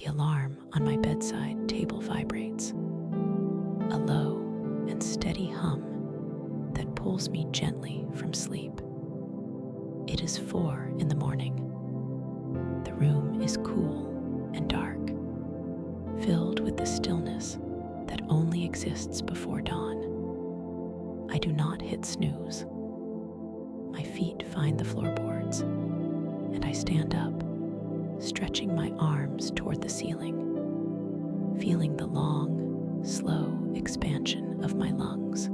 alarm on my bedside table vibrates, a low and steady hum that pulls me gently from sleep. It is 4 in the morning. The room is cool and dark, filled with the stillness that only exists before dawn. I do not hit snooze. My feet find the floorboards, and I stand up, stretching my arms toward the ceiling, feeling the long, slow expansion of my lungs.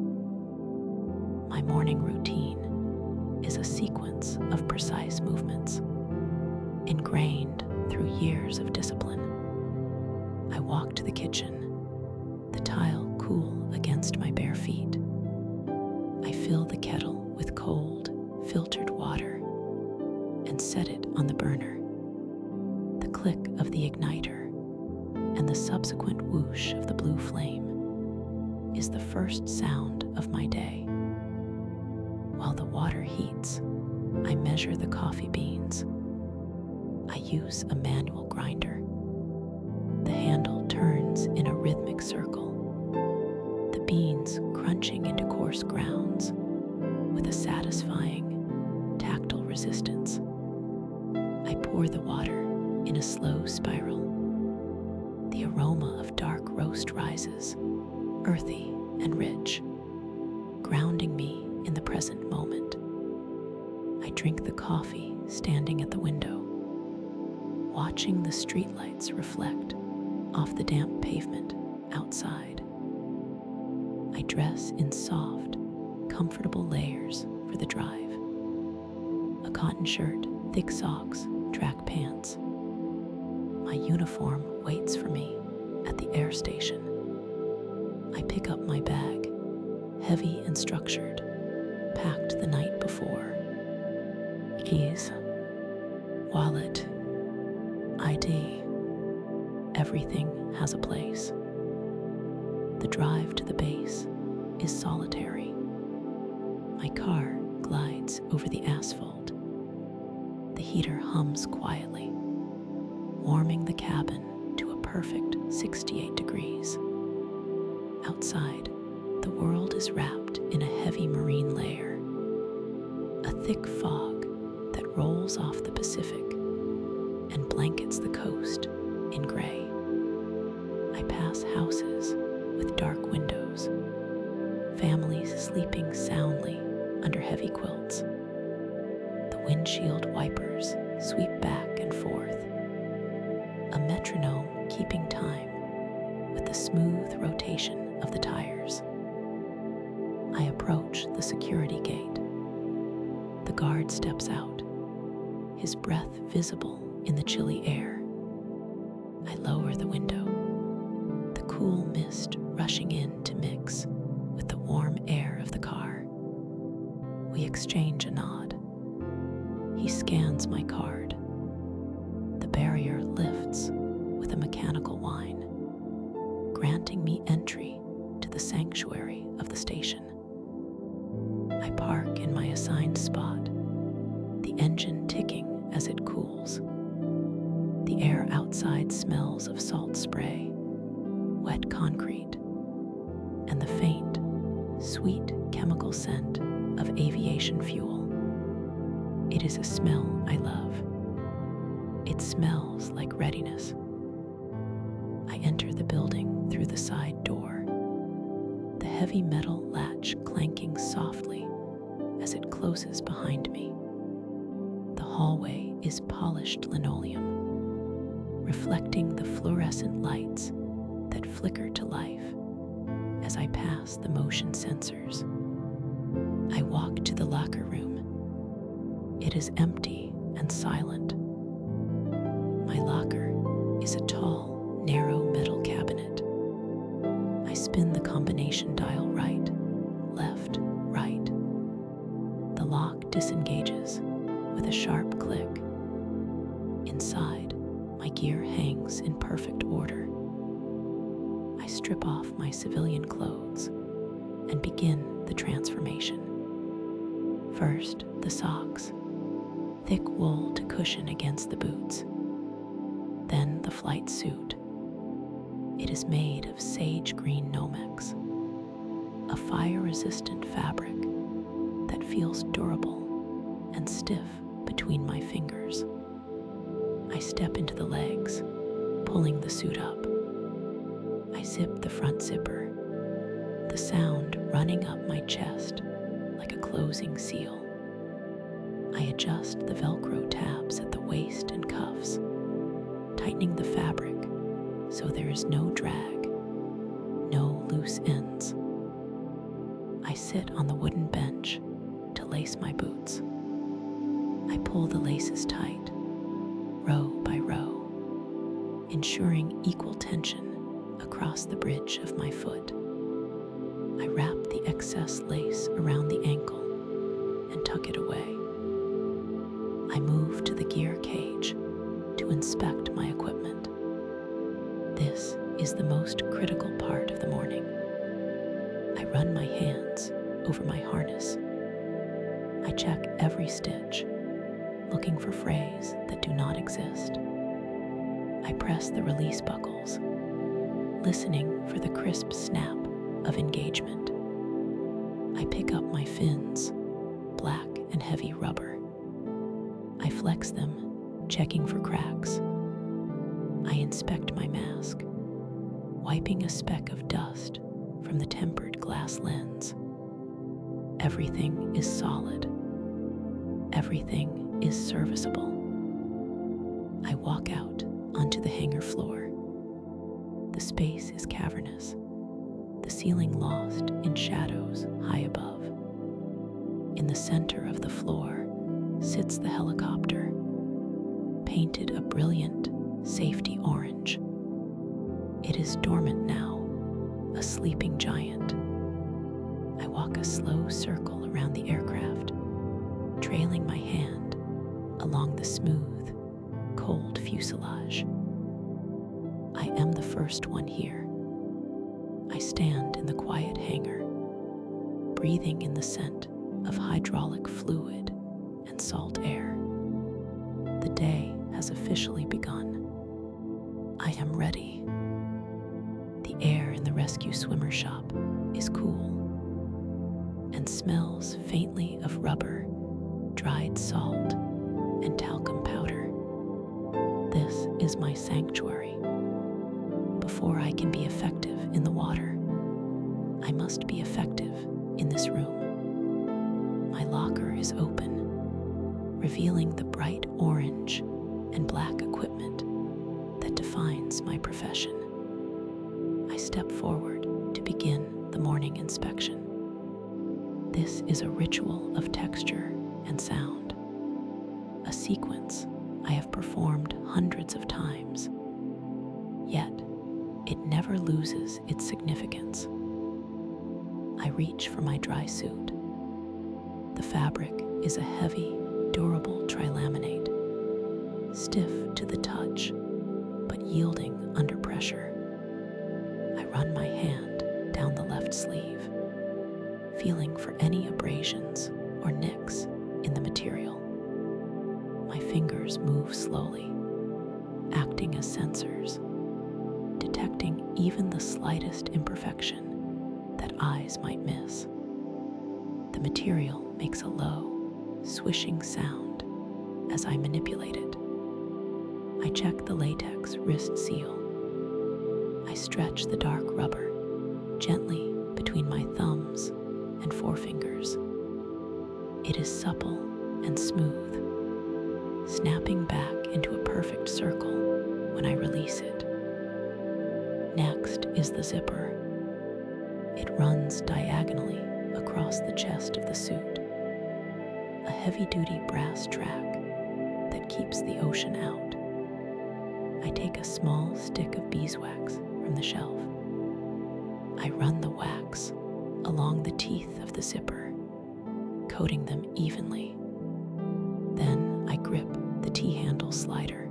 My morning routine is a sequence of precise movements, ingrained through years of discipline. I walk to the kitchen, the tile cool against my bare feet. I fill the kettle with cold, filtered water and set it on the burner. The click of the igniter and the subsequent whoosh of the blue flame is the first sound of my day. While the water heats, I measure the coffee beans. I use a manual grinder. The handle turns in a rhythmic circle, the beans crunching into coarse grounds with a satisfying, tactile resistance. I pour the water in a slow spiral. The aroma of dark roast rises, earthy and rich, grounding me in the present moment. I drink the coffee standing at the window, watching the streetlights reflect off the damp pavement outside. I dress in soft, comfortable layers for the drive. A cotton shirt, thick socks, track pants. My uniform waits for me at the air station. I pick up my bag, heavy and structured, packed the night before. Keys, wallet, ID. Everything has a place. The drive to the base is solitary. My car glides over the asphalt. The heater hums quietly, warming the cabin to a perfect 68 degrees. Outside, the world is wrapped in a heavy marine layer, a thick fog that rolls off the Pacific and blankets the coast in gray. I pass houses with dark windows, families sleeping soundly under heavy quilts. The windshield wipers sweep back and forth, a metronome keeping time with the smooth rotation of the tires. I approach the security gate. The guard steps out, his breath visible in the chilly air. I lower the window, the cool mist rushing in to mix with the warm air of the car. We exchange a nod. He scans my card. The barrier lifts with a mechanical whine, granting me entry to the sanctuary of the station. I park in my assigned spot, the engine ticking as it cools. The air outside smells of salt spray, wet concrete, and the faint, sweet chemical scent of aviation fuel. It is a smell I love. It smells like readiness. I enter the building through the side door, the heavy metal latch clanking softly as it closes behind me. The hallway is polished linoleum, reflecting the fluorescent lights that flicker to life as I pass the motion sensors. I walk to the locker room. It is empty and silent. My locker is a tall, narrow metal cabinet. I spin the combination dial right, left, right. The lock disengages with a sharp click. Inside, my gear hangs in perfect order. I strip off my civilian clothes and begin the transformation. First, the socks, thick wool to cushion against the boots. Then the flight suit. It is made of sage green Nomex, a fire-resistant fabric that feels durable and stiff between my fingers. I step into the legs, pulling the suit up. I zip the front zipper, the sound running up my chest like a closing seal. I adjust the Velcro tabs at the waist and cuffs, tightening the fabric so there is no drag, no loose ends. I sit on the wooden bench to lace my boots. I pull the laces tight, row by row, ensuring equal tension across the bridge of my foot. I wrap the excess lace around the ankle and tuck it away. I move to the gear cage to inspect my equipment. This is the most critical part of the morning. I run my hands over my harness. I check every stitch, looking for frays that do not exist. I press the release buckles, listening for the crisp snap of engagement. I pick up my fins, black and heavy rubber. I flex them, checking for cracks. I inspect my mask, wiping a speck of dust from the tempered glass lens. Everything is solid. Everything is serviceable. I walk out onto the hangar floor. The space is cavernous, the ceiling lost in shadows high above. In the center of the floor sits the helicopter, painted a brilliant safety orange. It is dormant now, a sleeping giant. I walk a slow circle around the aircraft, trailing my hand along the smooth, cold fuselage. I am the first one here. I stand in the quiet hangar, breathing in the scent of hydraulic fluid and salt air. The day has officially begun. I am ready. The air in the rescue swimmer shop is cool and smells faintly of rubber, dried salt, and talcum powder. This is my sanctuary. Before I can be effective in the water, I must be effective in this room. My locker is open, revealing the bright orange and black equipment that defines my profession. I step forward to begin the morning inspection. This is a ritual of texture and sound, a sequence I have performed hundreds of times, yet it never loses its significance. I reach for my dry suit. The fabric is a heavy, durable trilaminate, stiff to the touch, but yielding under pressure. I run my hand down the left sleeve, feeling for any abrasions or nicks in the material. My fingers move slowly, acting as sensors, detecting even the slightest imperfection that eyes might miss. The material makes a low, swishing sound as I manipulate it. I check the latex wrist seal. I stretch the dark rubber gently between my thumbs and forefingers. It is supple and smooth, snapping back into a perfect circle when I release it. Next is the zipper. It runs diagonally across the chest of the suit, a heavy-duty brass track that keeps the ocean out. I take a small stick of beeswax from the shelf. I run the wax along the teeth of the zipper, coating them evenly. Then I grip the T-handle slider.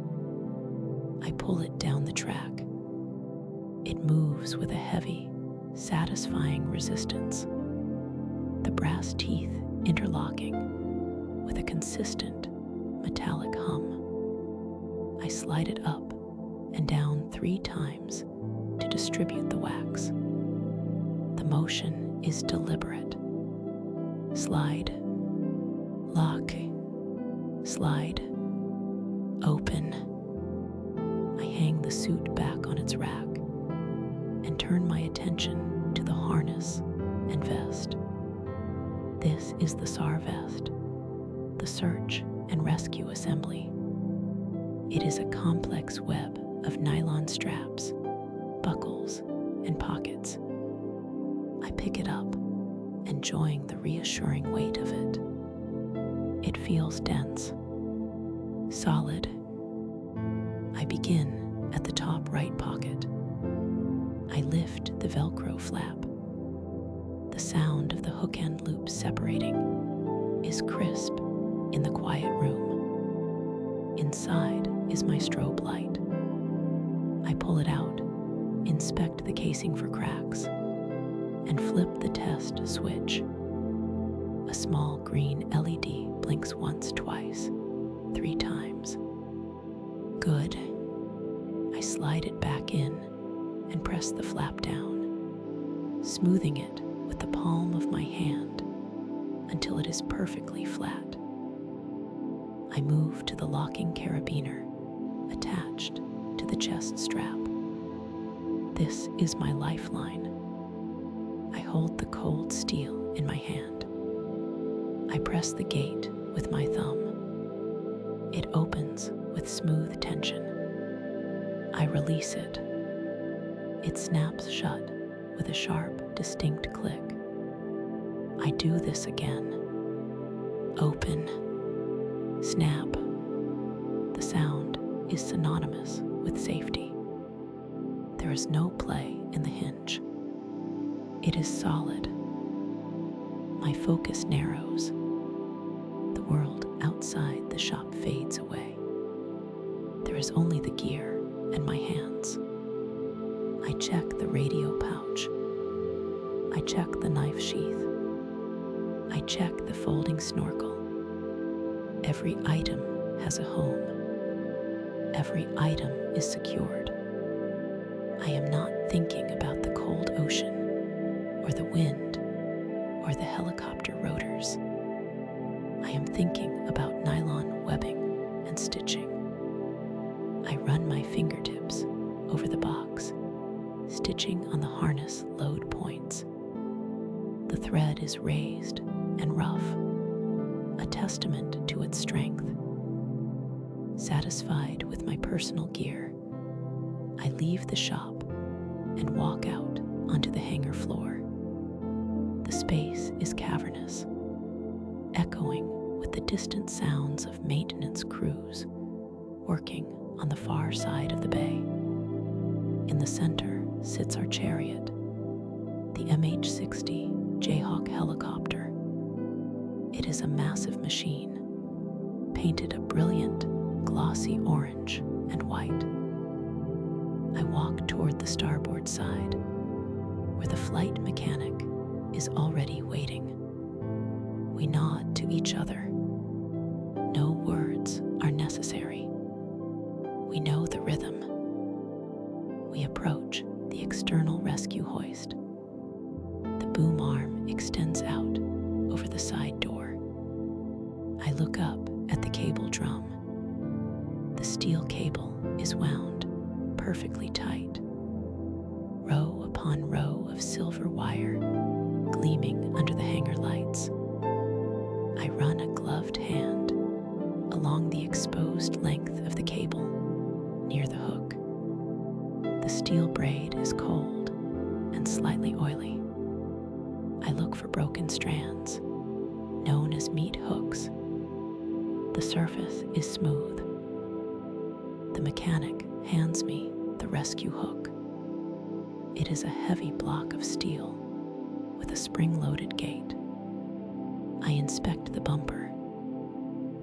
I pull it down the track. It moves with a heavy, satisfying resistance, the brass teeth interlocking with a consistent, metallic hum. I slide it up and down 3 times to distribute the wax. The motion is deliberate. Slide, lock, slide, open. I hang the suit back on its rack and turn my attention to the harness and vest. This is the SAR vest, the search and rescue assembly. It is a complex web of nylon straps, buckles, and pockets. I pick it up, enjoying the reassuring weight of it. It feels dense, solid. I begin at the top right pocket. I lift the Velcro flap. The sound of the hook-end loops separating is crisp in the quiet room. Inside is my strobe light. I pull it out, inspect the casing for cracks, and flip the test switch. A small green LED blinks once, twice, 3 times. Good. I slide it back in and press the flap down, smoothing it with the palm of my hand until it is perfectly flat. I move to the locking carabiner attached to the chest strap. This is my lifeline. I hold the cold steel in my hand. I press the gate with my thumb. It opens with smooth tension. I release it. It snaps shut with a sharp, distinct click. I do this again. Open. Snap. The sound is synonymous with safety. There is no play in the hinge. It is solid. My focus narrows. The world outside the shop fades away. There is only the gear and my hands. I check the radio pouch. I check the knife sheath. I check the folding snorkel. Every item has a home. Every item is secured. I am not thinking about the cold ocean, or the wind, or the helicopter rotors. I am thinking about nylon webbing and stitching. I run my fingertips over the box, stitching on the harness load points. The thread is raised and rough, a testament to its strength. Satisfied with my personal gear, I leave the shop and walk out onto the hangar floor. The space is cavernous, echoing with the distant sounds of maintenance crews working on the far side of the bay. In the center sits our chariot, the MH-60 Jayhawk helicopter. It is a massive machine, painted a brilliant, glossy orange and white. I walk toward the starboard side, where the flight mechanic is already waiting. We nod to each other. No words are necessary. We know the rhythm. We approach the external rescue hoist. The boom arm extends out over the side door. I look up at the cable drum. The steel cable is wound perfectly tight. Row upon row of silver wire gleaming under the hangar lights. I run a gloved hand along the exposed length of the cable near the hook. The steel braid is cold and slightly oily. I look for broken strands, known as meat hooks. The surface is smooth. The mechanic hands me the rescue hook. It is a heavy block of steel with a spring-loaded gate. I inspect the bumper,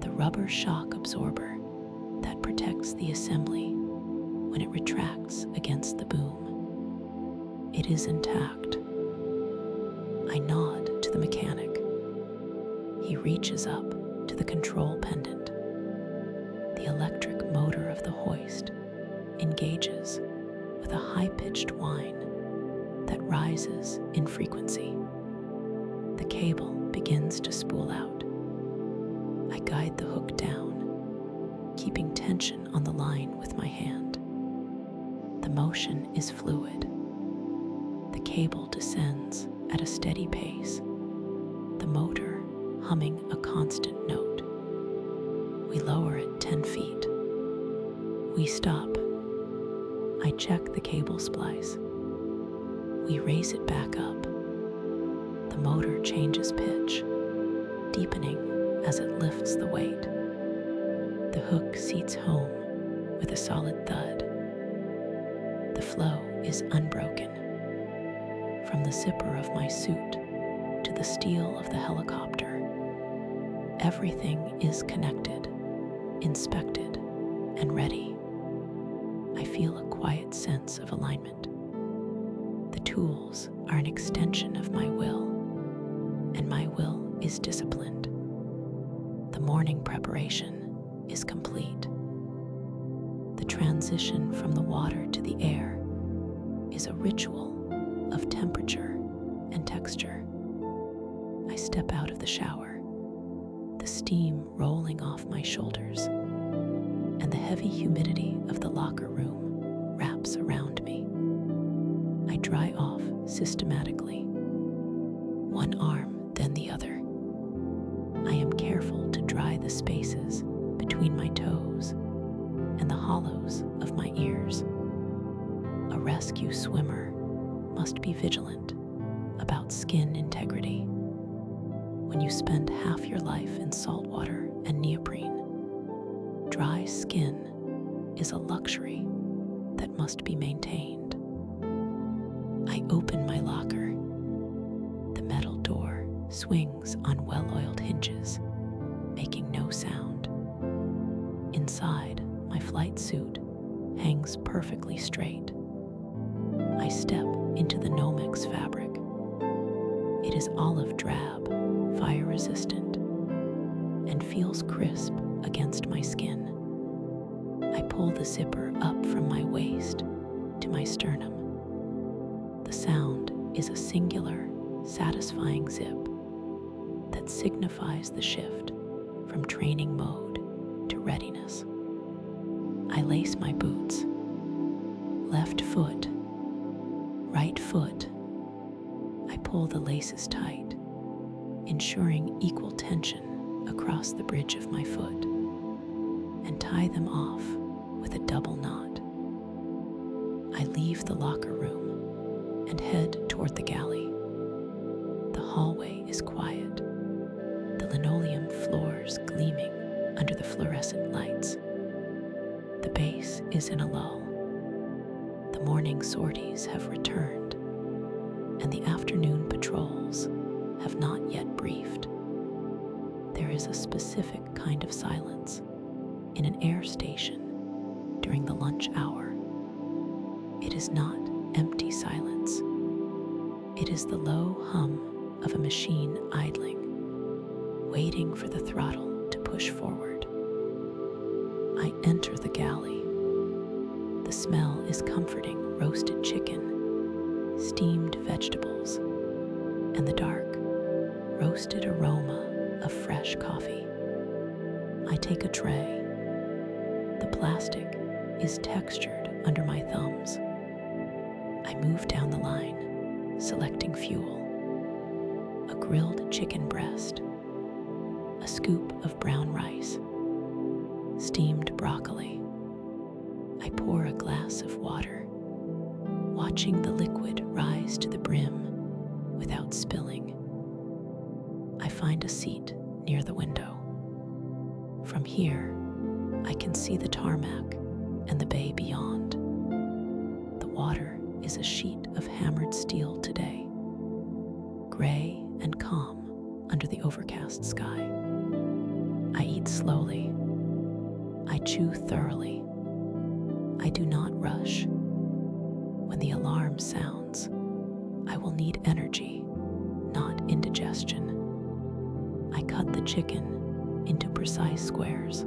the rubber shock absorber that protects the assembly when it retracts against the boom. It is intact. I nod to the mechanic. He reaches up to the control pendant. The electric motor of the hoist engages engages with a high-pitched whine that rises in frequency. The cable begins to spool out. I guide the hook down, keeping tension on the line with my hand. The motion is fluid. The cable descends at a steady pace, the motor humming a constant note. We lower it 10 feet. We stop. I check the cable splice. We raise it back up. The motor changes pitch, deepening as it lifts the weight. The hook seats home with a solid thud. The flow is unbroken. From the zipper of my suit to the steel of the helicopter, everything is connected, inspected, and ready. I feel a quiet sense of alignment. The tools are an extension of my will, and my will is disciplined. The morning preparation is complete. The transition from the water to the air is a ritual of temperature and texture. I step out of the shower, the steam rolling off my shoulders, and the heavy humidity of the locker room wraps around me. I dry off systematically, one arm then the other. I am careful to dry the spaces between my toes and the hollows of my ears. A rescue swimmer must be vigilant about skin integrity. When you spend half your life in salt water and neoprene, dry skin is a luxury that must be maintained. I open my locker. The metal door swings on well-oiled hinges, making no sound. Inside, my flight suit hangs perfectly straight. I step into the Nomex fabric. It is olive drab, fire-resistant, and feels crisp against my skin. I pull the zipper up from my waist to my sternum. The sound is a singular, satisfying zip that signifies the shift from training mode to readiness. I lace my boots. Left foot, right foot. I pull the laces tight, ensuring equal tension across the bridge of my foot, and tie them off with a double knot. I leave the locker room and head toward the galley. The hallway is quiet, the linoleum floors gleaming under the fluorescent lights. The base is in a lull. The morning sorties have returned, and the afternoon patrols have not yet briefed. There is a specific kind of silence in an air station during the lunch hour. It is not empty silence. It is the low hum of a machine idling, waiting for the throttle to push forward. I enter the galley. The smell is comforting: roasted chicken, steamed vegetables, and the dark, roasted aroma of fresh coffee. I take a tray. The plastic is textured under my thumbs. I move down the line, selecting fuel. A grilled chicken breast, a scoop of brown rice, steamed broccoli. I pour a glass of water, watching the liquid rise to the brim without spilling. I find a seat near the window. From here, I can see the tarmac and the bay beyond. The water is a sheet of hammered steel today, gray and calm under the overcast sky. I eat slowly. I chew thoroughly. I do not rush. When the alarm sounds, I will need energy, not indigestion. I cut the chicken into precise squares.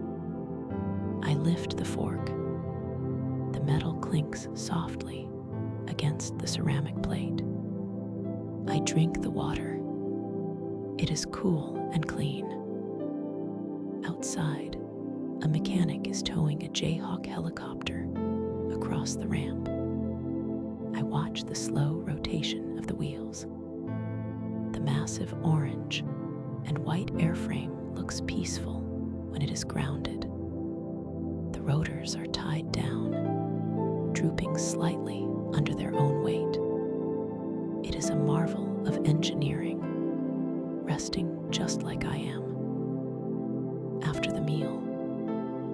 I lift the fork. The metal clinks softly against the ceramic plate. I drink the water. It is cool and clean. Outside, a mechanic is towing a Jayhawk helicopter across the ramp. I watch the slow rotation of the wheels. The massive orange and white airframe looks peaceful when it is grounded. The rotors are tied down, drooping slightly under their own weight. It is a marvel of engineering, resting just like I am. After the meal,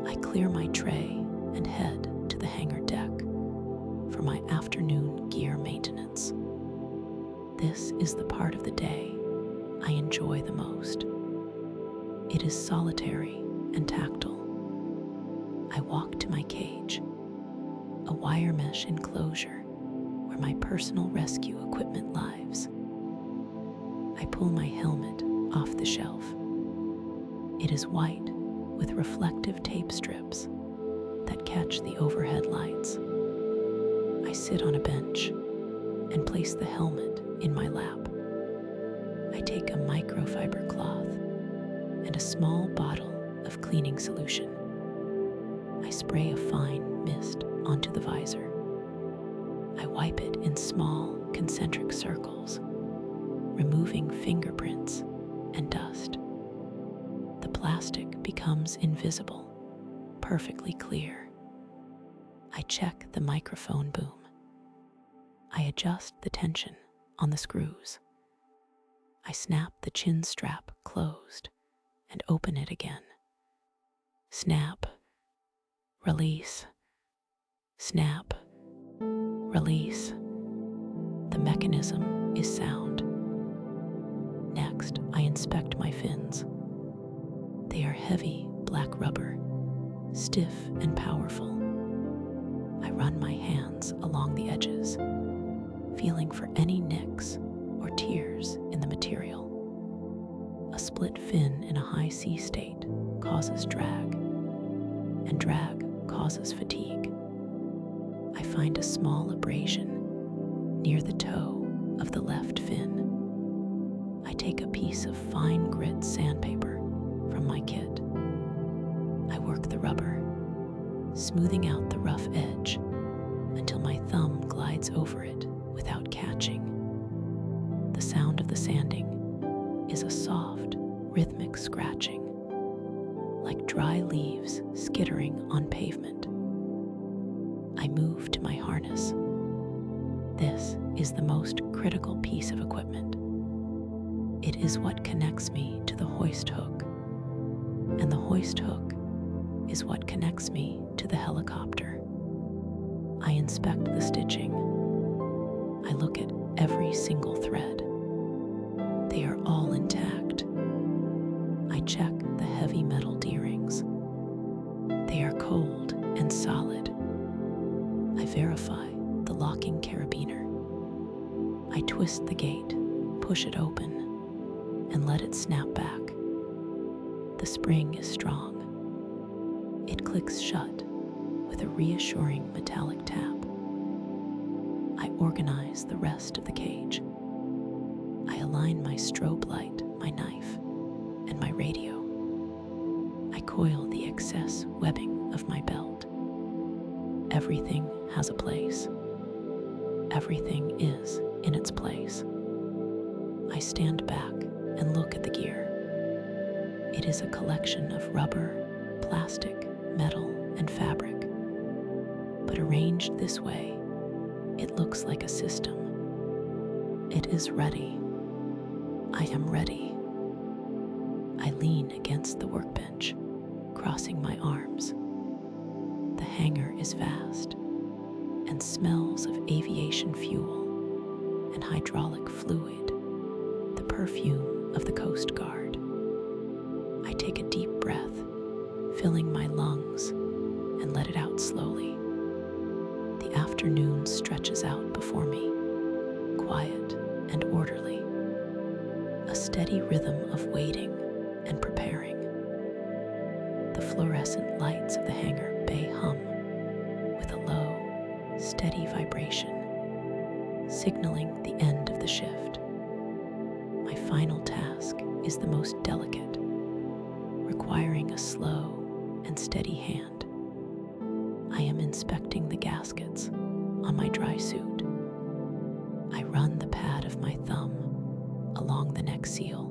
I clear my tray and head to the hangar deck for my afternoon gear maintenance. This is the part of the day I enjoy the most. It is solitary and tactile. I walk to my cage, a wire mesh enclosure where my personal rescue equipment lives. I pull my helmet off the shelf. It is white with reflective tape strips that catch the overhead lights. I sit on a bench and place the helmet in my lap. I take a microfiber cloth and a small bottle of cleaning solution. I spray a fine mist onto the visor. I wipe it in small, concentric circles, removing fingerprints and dust. The plastic becomes invisible, perfectly clear. I check the microphone boom. I adjust the tension on the screws. I snap the chin strap closed and open it again. Snap, release, snap, release. The mechanism is sound. Next, I inspect my fins. They are heavy black rubber, stiff and powerful. I run my hands along the edges, feeling for any nicks or tears in the material. A split fin in a high sea state causes drag, and drag causes fatigue. I find a small abrasion near the toe of the left fin. I take a piece of fine grit sandpaper from my kit. I work the rubber, smoothing out the rough edge until my thumb glides over it without catching. The sound of the sanding is a soft, rhythmic scratching, like dry leaves skittering on pavement. I move to my harness. This is the most critical piece of equipment. It is what connects me to the hoist hook, and the hoist hook is what connects me to the helicopter. I inspect the stitching. I look at every single thread. They are all intact. I check the heavy metal D-rings. They are cold and solid. I verify the locking carabiner. I twist the gate, push it open, and let it snap back. The spring is strong. It clicks shut with a reassuring metallic tap. I organize the rest of the cage. I align my strobe light, my knife, and my radio. I coil the excess webbing of my belt. Everything has a place. Everything is in its place. I stand back and look at the gear. It is a collection of rubber, plastic, metal, and fabric. But arranged this way, it looks like a system. It is ready. I am ready. I lean against the workbench, crossing my arms. The hangar is vast and smells of aviation fuel and hydraulic fluid, the perfume of the Coast Guard. I take a deep breath, filling my lungs, and let it out slowly. The afternoon stretches out before me, quiet and orderly, a steady rhythm of waiting and preparing. The fluorescent lights of the hangar bay hum with a low, vibration, signaling the end of the shift. My final task is the most delicate, requiring a slow and steady hand. I am inspecting the gaskets on my dry suit. I run the pad of my thumb along the neck seal,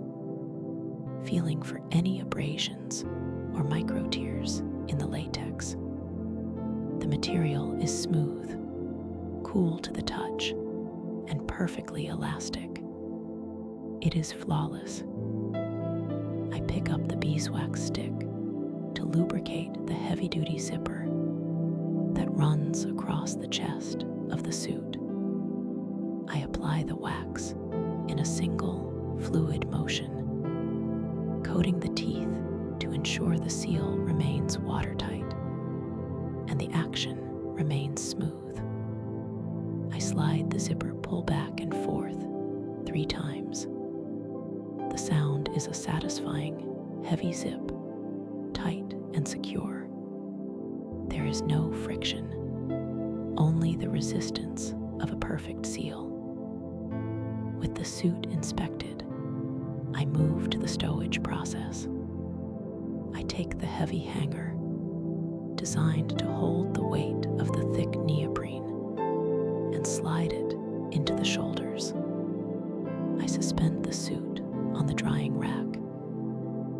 feeling for any abrasions or micro tears in the latex. The material is smooth, cool to the touch, and perfectly elastic. It is flawless. I pick up the beeswax stick to lubricate the heavy-duty zipper that runs across the chest of the suit. I apply the wax in a single, fluid motion, coating the teeth to ensure the seal remains watertight and the action remains smooth. I slide the zipper pull back and forth 3 times. The sound is a satisfying, heavy zip, tight and secure. There is no friction, only the resistance of a perfect seal. With the suit inspected, I move to the stowage process. I take the heavy hanger, designed to hold the weight of the thick neoprene, and slide it into the shoulders. I suspend the suit on the drying rack,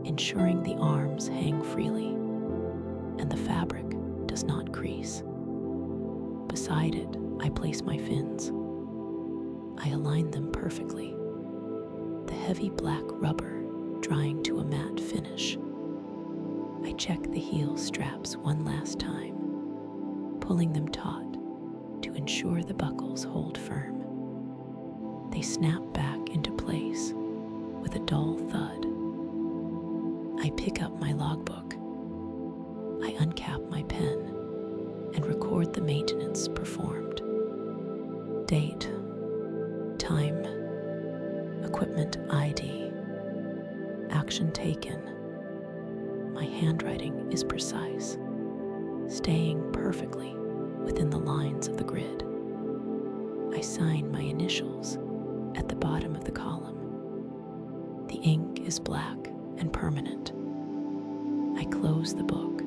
ensuring the arms hang freely and the fabric does not crease. Beside it, I place my fins. I align them perfectly, the heavy black rubber drying to a matte finish. I check the heel straps one last time, pulling them taut to ensure the buckles hold firm. They snap back into place with a dull thud. I pick up my logbook. I uncap my pen and record the maintenance performed. Date, time, equipment ID, action taken. My handwriting is precise, staying perfectly within the lines of the grid. I sign my initials at the bottom of the column. The ink is black and permanent. I close the book,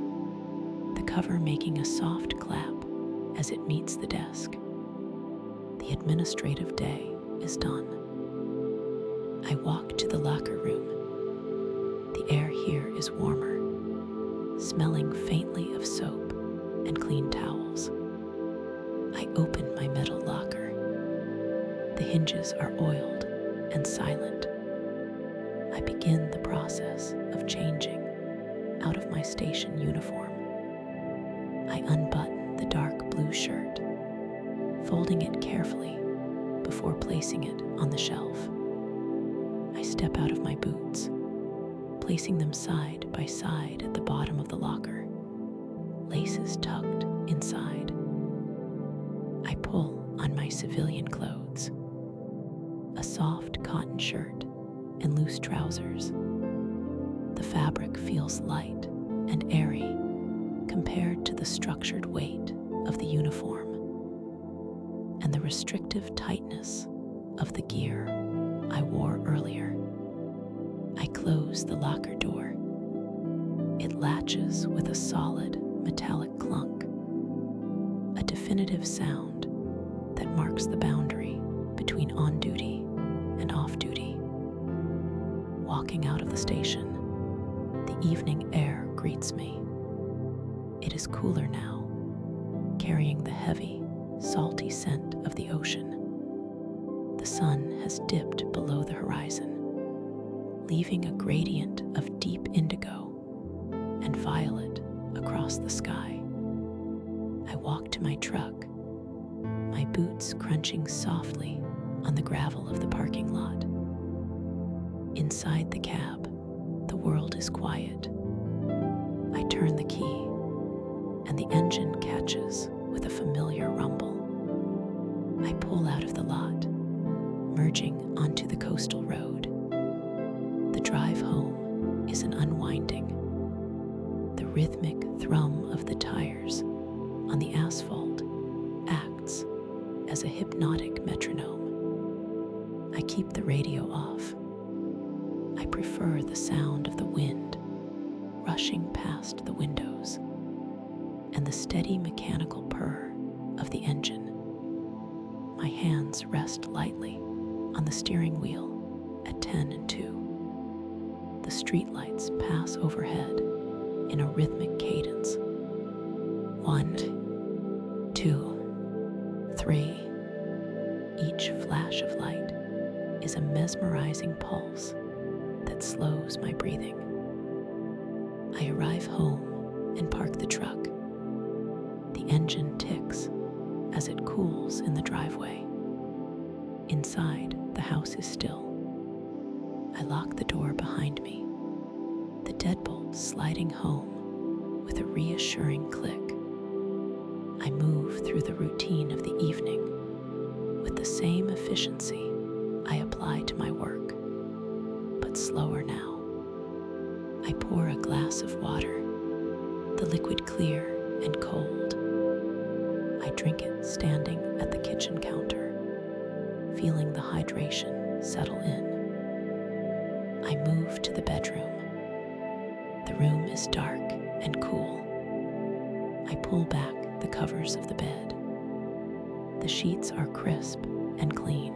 the cover making a soft clap as it meets the desk. The administrative day is done. I walk to the locker room. The air here is warmer, smelling faintly of soap and clean towels. I open my metal locker. The hinges are oiled and silent. I begin the process of changing out of my station uniform. I unbutton the dark blue shirt, folding it carefully before placing it on the shelf. I step out of my boots, placing them side by side at the bottom of the locker, laces tucked inside. I pull on my civilian clothes, a soft cotton shirt and loose trousers. The fabric feels light and airy compared to the structured weight of the uniform and the restrictive tightness of the gear I wore earlier. I close the locker door. It latches with a solid metallic clunk, a definitive sound that marks the boundary between on-duty and off-duty. Walking out of the station, the evening air greets me. It is cooler now, carrying the heavy, salty scent of the ocean. The sun has dipped below the horizon, leaving a gradient of deep indigo and violet across the sky. I walk to my truck, my boots crunching softly on the gravel of the parking lot. Inside the cab, the world is quiet. I turn the key, and the engine catches with a familiar rumble. I pull out of the lot, merging onto the coastal road. The drive home is an unwinding. The rhythmic thrum of the tires on the asphalt acts as a hypnotic metronome. I keep the radio off. I prefer the sound of the wind rushing past the windows and the steady mechanical purr of the engine. My hands rest lightly on the steering wheel at 10 and 2. The streetlights pass overhead in a rhythmic cadence. 1, 2, 3. Each flash of light is a mesmerizing pulse that slows my breathing. I arrive home and park the truck. The engine ticks as it cools in the driveway. Inside, the house is still. I lock the door behind me, the deadbolt sliding home with a reassuring click. I move through the routine of the evening with the same efficiency I apply to my work, but slower now. I pour a glass of water, the liquid clear and cold. I drink it standing at the kitchen counter, feeling the hydration settle in. I move to the bedroom. The room is dark and cool. I pull back the covers of the bed. The sheets are crisp and clean.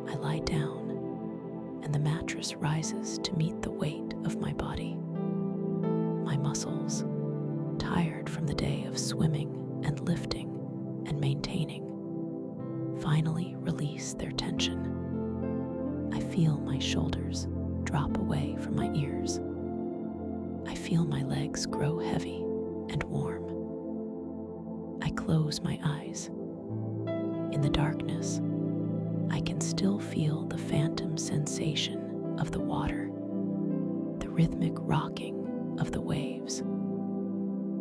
I lie down, and the mattress rises to meet the weight of my body. My muscles, tired from the day of swimming and lifting and maintaining, finally release their tension. I feel my shoulders drop away from my ears. I feel my legs grow heavy and warm. I close my eyes. In the darkness, I can still feel the phantom sensation of the water, the rhythmic rocking of the waves.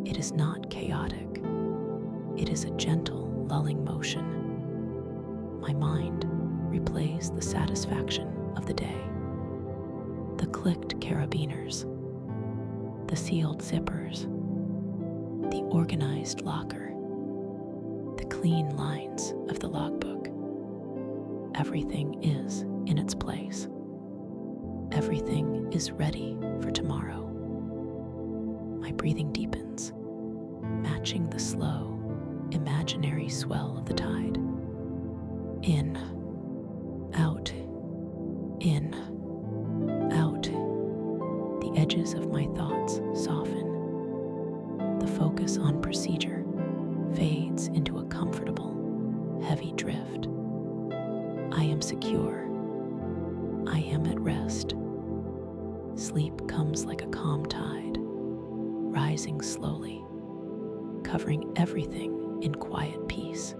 It is not chaotic. It is a gentle, lulling motion. My mind replays the satisfaction of the day. The clicked carabiners, the sealed zippers, the organized locker, the clean lines of the logbook. Everything is in its place. Everything is ready for tomorrow. My breathing deepens, matching the slow, imaginary swell of the tide. In, out, in, out. The edges of my thoughts soften. The focus on procedure fades into a comfortable, heavy drift. I am secure. I am at rest. Sleep comes like a calm tide, rising slowly, covering everything in quiet peace.